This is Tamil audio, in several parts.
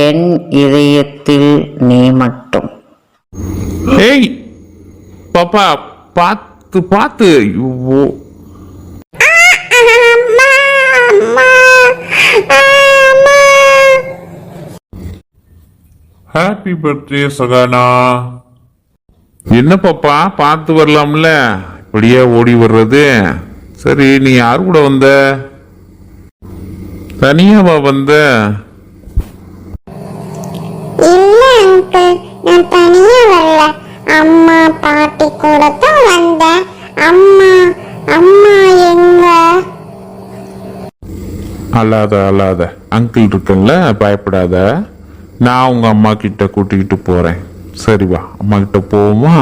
என் இதயத்தில் நீ மட்டும். ஏய் பாப்பா, பார்த்து பார்த்து. ஐயோ, ஹாப்பி பர்த்டே சகானா. என்ன பாப்பா, பார்த்து வரலாம்ல, இப்படியே ஓடி வர்றது? சரி, நீ யார் கூட வந்த? தனியாவா வந்த? இல்ல அங்கிள், நான் தனியா வரல, அம்மா பாட்டி கூட தான் வந்தேன். அம்மா அம்மா எங்க? அழாத அங்கிள் இருக்குல்ல, பயப்படாத. நான் உங்க அம்மா கிட்ட கூட்டிக்கிட்டு போறேன். சரி வா, அம்மா கிட்ட போவோமா?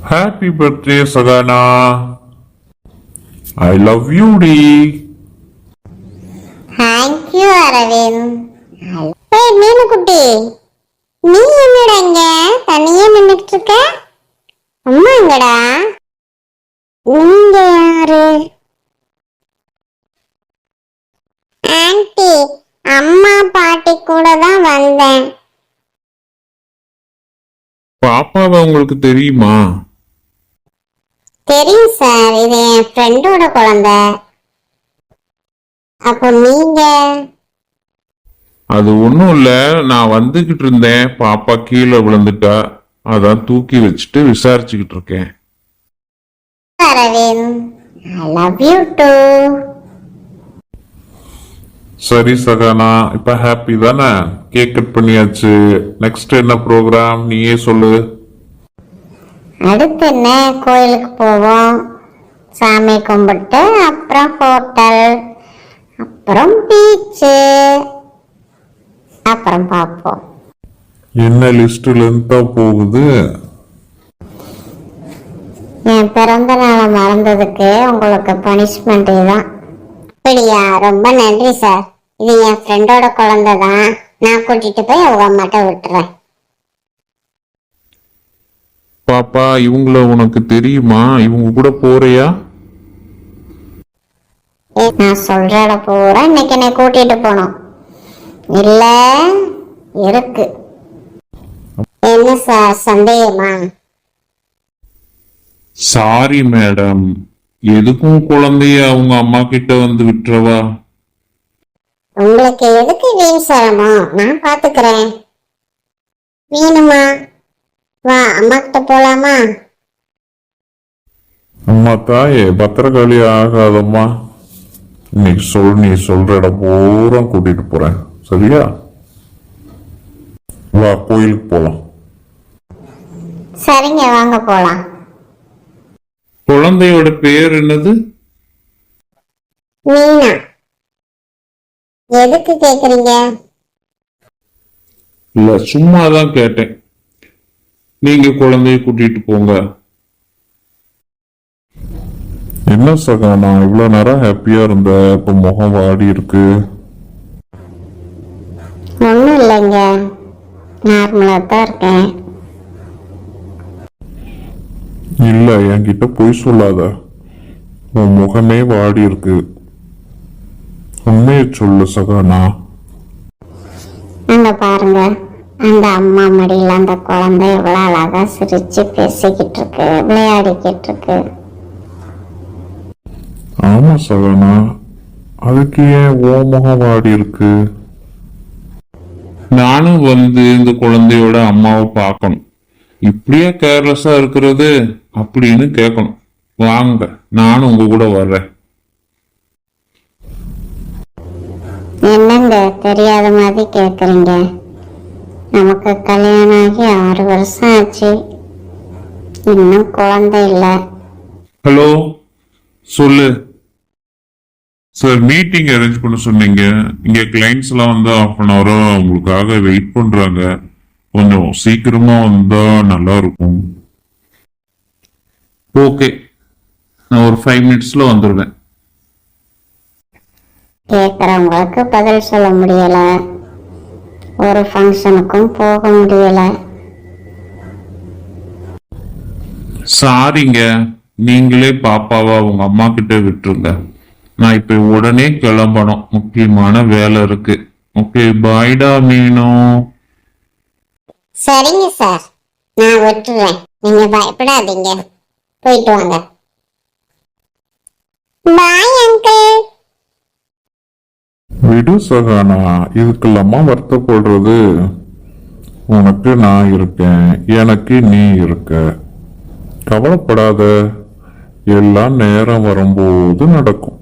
Happy birthday Sahana. I love you டி. Thank you Aravind. ஏய் மீனுக்குட்டி, நீ என்னடா இங்க தனியா நின்னுட்டு இருக்க? அம்மா எங்கடா? நீங்க யாரு? ஆன்ட்டி, அம்மா பாட்டி கூட தான் வந்தேன். பாப்பாவை உங்களுக்கு தெரியுமா? தெரியும் சார், இது என் ஃப்ரெண்டோட குழந்தை. அப்போ நீங்க? அது ஒன்றும் இல்லை, நான் வந்துகிட்டு இருந்தேன், பாப்பா கீழே விழுந்துட்டா, அதான் தூக்கி வச்சுட்டு விசாரிச்சுக்கிட்டு இருக்கேன். Aravind, I love you too. சரி சகானா, இப்ப ஹாப்பி தானே? கேக் கட் பண்ணியாச்சு. நெக்ஸ்ட் என்ன ப்ரோக்ராம், நீயே சொல்லு. அடுத்து என்ன, கோயிலுக்கு போவோம், சாமி கும்பிட்டு அப்புறம் ஹோட்டல், அப்புறம் பீச்சு, அப்புறம் பார்ப்போம். என்ன லிஸ்ட் லென்த்தா போகுது? என் பிறந்த நாளை மறந்ததுக்கு உங்களுக்கு பனிஷ்மெண்ட் தான். அப்படியா? ரொம்ப நன்றி சார். இது என் ஃப்ரெண்டோட குழந்தை தான், நான் கூட்டிட்டு போய் அவங்க அம்மாட்ட விட்டுறேன். பாப்பா, இவங்கள உனக்கு தெரியுமா? இவங்க கூட போறியா? நான் சொல்ற இடம் பூரா இன்னைக்கு என்னை கூட்டிட்டு போனோம். இல்ல இருக்கு. என்ன சார் சந்தேகமா? சாரி மேடம், எதுக்கும் குழந்தைய அவங்க அம்மா கிட்ட வந்து விட்டுறவா? உங்களுக்கு எதுக்கு வீண் சிரமம், நான் பாத்துக்கிறேன். வேணுமா? வா, அம்மா கிட்ட போலாமா? அம்மா தாயே, பத்திரகாளி ஆகாதம்மா. இன்னைக்கு நீ சொல்ற இடம் பூரா கூட்டிட்டு போறேன், சரியா? வா, கோயிலுக்கு போலாம். சரிங்க, வாங்க போலாம். குழந்தையோட பேர் என்னது? மீனா. எதுக்கு கேக்குறீங்க? இல்ல, சும்மாதான் கேட்டேன். நீங்க குழந்தைய கூட்டிட்டு போங்க. என்ன சகானா, இவ்வளவு நேரம் ஹாப்பியா இருந்த, இப்ப முகம் வாடி இருக்கு. ஒன்றும் இல்லைங்க, நார்மலாக தான் இருக்கேன். இல்ல, என்கிட்ட பொய் சொல்லாத, உன் முகமே வாடி இருக்கு. உண்மையை சொல்லு சகானா. அங்க பாருங்க, அந்த அம்மா மடியில அந்த குழந்தை எவ்வளவு அழகா சிரிச்சு பேசிக்கிட்டு இருக்கு, விளையாடிக்கிட்டு இருக்கு. ஆமா சகானா, அதுக்கு ஏன் ஓ முகம் வாடி இருக்கு? நானும் வந்து இந்த குழந்தையோட அம்மாவை பார்க்கணும். இப்படியே கேர்லெஸ்ஸா இருக்கிறது அப்படின்னு கேட்கணும். வாங்க, நானும் உங்க கூட வர்றேன். என்னங்க தெரியாத மாதிரி கேக்குறீங்க? நமக்கு கல்யாணம் ஆகி 6 வருஷம் ஆச்சு, இன்னும் குழந்தை இல்லை. ஹலோ, சொல்லு சார். மீட்டிங் அரேஞ்ச் பண்ண சொன்னீங்க. இங்க கிளைண்ட்ஸ் எல்லாம் வந்து 1/2 hour உங்களுக்காக வெயிட் பண்றாங்க. கொஞ்சம் சீக்கிரமா வந்தா நல்லா இருக்கும். ஓகே, நான் ஒரு 5 minutesல வந்துடுவேன். கேக்குறவங்களுக்கு பதில் சொல்ல முடியல, ஒரு ஃபங்க்ஷனுக்கும் போக முடியல. சாரிங்க, நீங்களே பாப்பாவை அவங்க அம்மா கிட்ட விட்டுருங்க. நான் இப்ப உடனே கிளம்பணும், முக்கியமான வேலை இருக்கு. ஓகே, பாய்டா மீனோ. சரிங்க சார், நான் விட்டுறேன். நீங்க பயப்படாதீங்க, போயிட்டு வாங்க. Bye uncle. விடு சகானா, இதுக்கெல்லாமா வருத்தப்படுறது? உனக்கு நான் இருக்கேன், எனக்கு நீ இருக்க. கவலைப்படாத, எல்லாம் நேரம் வரும்போது நடக்கும்.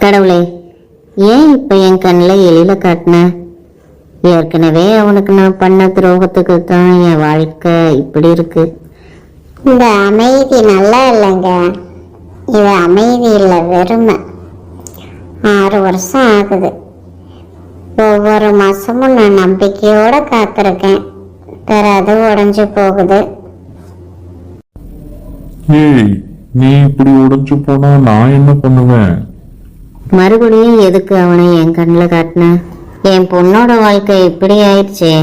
கடவுளே, ஏன் இப்ப என் கண்ணில் எழில காட்டின? ஏற்கனவே அவனுக்கு நான் பண்ண துரோகத்துக்கு தான் என் வாழ்க்கை இப்படி இருக்கு. இந்த அமைதி நல்லா இல்லைங்க. இது அமைதி இல்லை, வெறுமை. 6 வருஷம் ஆகுது. ஒவ்வொரு மாசமும் நான் நம்பிக்கையோட காத்திருக்கேன். வேற அது உடைஞ்சு போகுது. ஏய், நீ இப்படி உடைஞ்சு போனா நான் என்ன பண்ணுவேன்? மறுபடியும் எதுக்கு அவனை என் கண்ணில் காட்டின? என் பொண்ணோட வாழ்க்கை இப்படி ஆயிடுச்சே.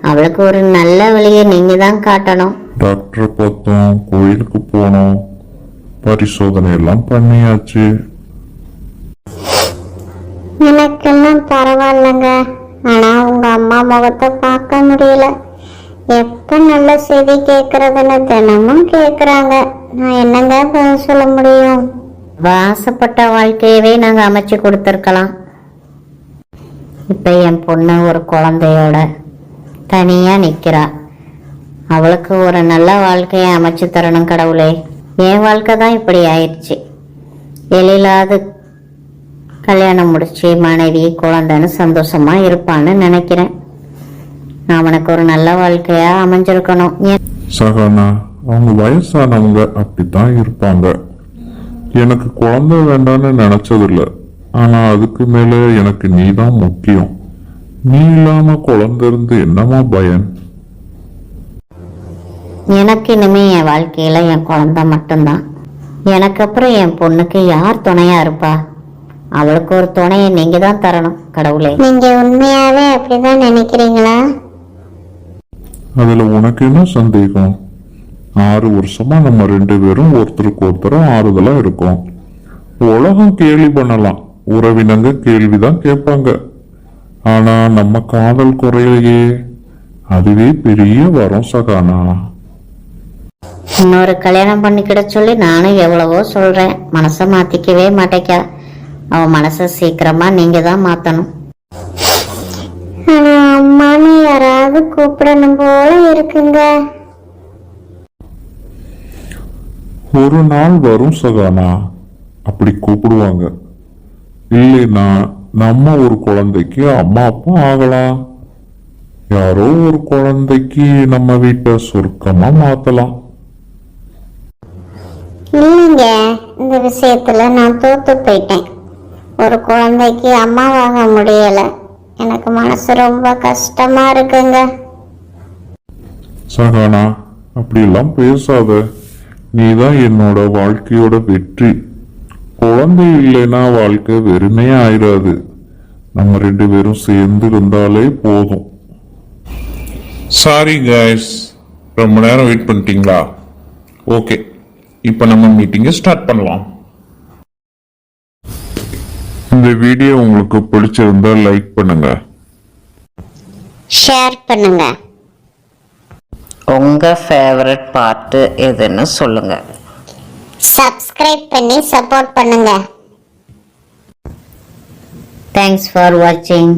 அவளுக்கு ஒரு நல்ல வழியை நீங்க தான் காட்டணும். டாக்டரை பார்த்தோம், கோயிலுக்கு போனோம், பரிசோதனை எல்லாம் பண்ணியாச்சு. எனக்கெல்லாம் பரவாயில்லைங்க. ஆனா உங்க அம்மா முகத்தை பார்க்க முடியல. எப்ப நல்ல செய்தி கேட்கறதுன்னு தினமும் கேக்குறாங்க. நான் என்னங்க பதில் சொல்ல முடியும்? வாசப்பட்ட வாழ்க்கையவே நாங்க அமைச்சு கொடுத்துருக்கலாம். இப்ப என் பொண்ணு ஒரு குழந்தையோட தனியா நிக்கிறா. அவளுக்கு ஒரு நல்ல வாழ்க்கையை அமைச்சு தரணும் கடவுளே. என் வாழ்க்கை தான் இப்படி ஆயிடுச்சு. எழிலாது கல்யாணம் முடிச்சு மனைவி குழந்தைன்னு சந்தோஷமா இருப்பான்னு நினைக்கிறேன். அவனுக்கு ஒரு நல்ல வாழ்க்கையா அமைஞ்சிருக்கணும். சகானா, அவங்க வயசானவங்க அப்படித்தான் இருப்பாங்க. எனக்கு குழந்தை வேண்டான்னு நினைச்சதில்ல. ஆனா அதுக்கு மேல எனக்கு நீ தான் முக்கியம். நீ இல்லாம குழந்தை இருந்து என்னமா பயன்? எனக்கு இனிமே என் வாழ்க்கையில என் குழந்தை மட்டும்தான். எனக்கு அப்புறம் என் பொண்ணுக்கு யார் துணையா இருப்பா? அவளுக்கு ஒரு துணையை நீங்க தான் தரணும் கடவுளே. நீங்க உண்மையாவே அப்படிதான் நினைக்கிறீங்களா? அதுல உனக்கு என்ன சந்தேகம்? 6 வருஷமா நம்ம 2 பேரும் ஒருத்தருக்கு ஒருத்தரும் ஆறுதலா இருக்கோம். உலகம் கேள்வி பண்ணலாம், உறவினங்க கேள்விதான் கேட்பாங்க. ஆனா நம்ம காதல் குறையிலேயே, அதுவே பெரிய வரம் சகானா. இன்னொரு கல்யாணம் பண்ணிக்கிட சொல்லி நானும் எவ்வளவோ சொல்றேன். மனசை மாத்திக்கவே மாட்டேக்கா. அவ மனசை சீக்கிரமா நீங்க தான் மாத்தணும். ஆனா அம்மான்னு யாராவது கூப்பிடணும் போல இருக்குங்க. ஒரு நாள் வரும் சகானா, அப்படி கூப்பிடுவாங்க. இல்லைன்னா நம்ம ஒரு குழந்தைக்கு அம்மா அப்பா ஆகலாம். யாரோ ஒரு குழந்தைக்கு நம்ம வீட்டை சொர்க்கமா மாத்தலாம். இல்லைங்க, இந்த விஷயத்துல நான் தோத்து போயிட்டேன். ஒரு குழந்தைக்கு அம்மாவாக முடியல. எனக்கு மனசு ரொம்ப கஷ்டமா இருக்குங்க. சகானா, அப்படியெல்லாம் பேசாத. நீதான் என்னோட வாழ்க்கையோட வெற்றி. குழந்தை இல்லைன்னா வாழ்க்கை வெறுமையா ஆயிராது. நம்ம 2 பேரும் சேர்ந்து இருந்தாலே போதும். சாரி கைஸ், ரொம்ப நேரம் வெயிட் பண்ணிட்டீங்களா? ஓகே, இப்போ நம்ம மீட்டிங்கை ஸ்டார்ட் பண்ணலாம். இந்த வீடியோ உங்களுக்கு பிடிச்சிருந்தா லைக் பண்ணுங்க, ஷேர் பண்ணுங்க. உங்க ஃபேவரட் பார்ட்டு எதுன்னு சொல்லுங்க. சப்ஸ்கிரைப் பண்ணி சப்போர்ட் பண்ணுங்க. தேங்க்ஸ் ஃபார் வாட்சிங்.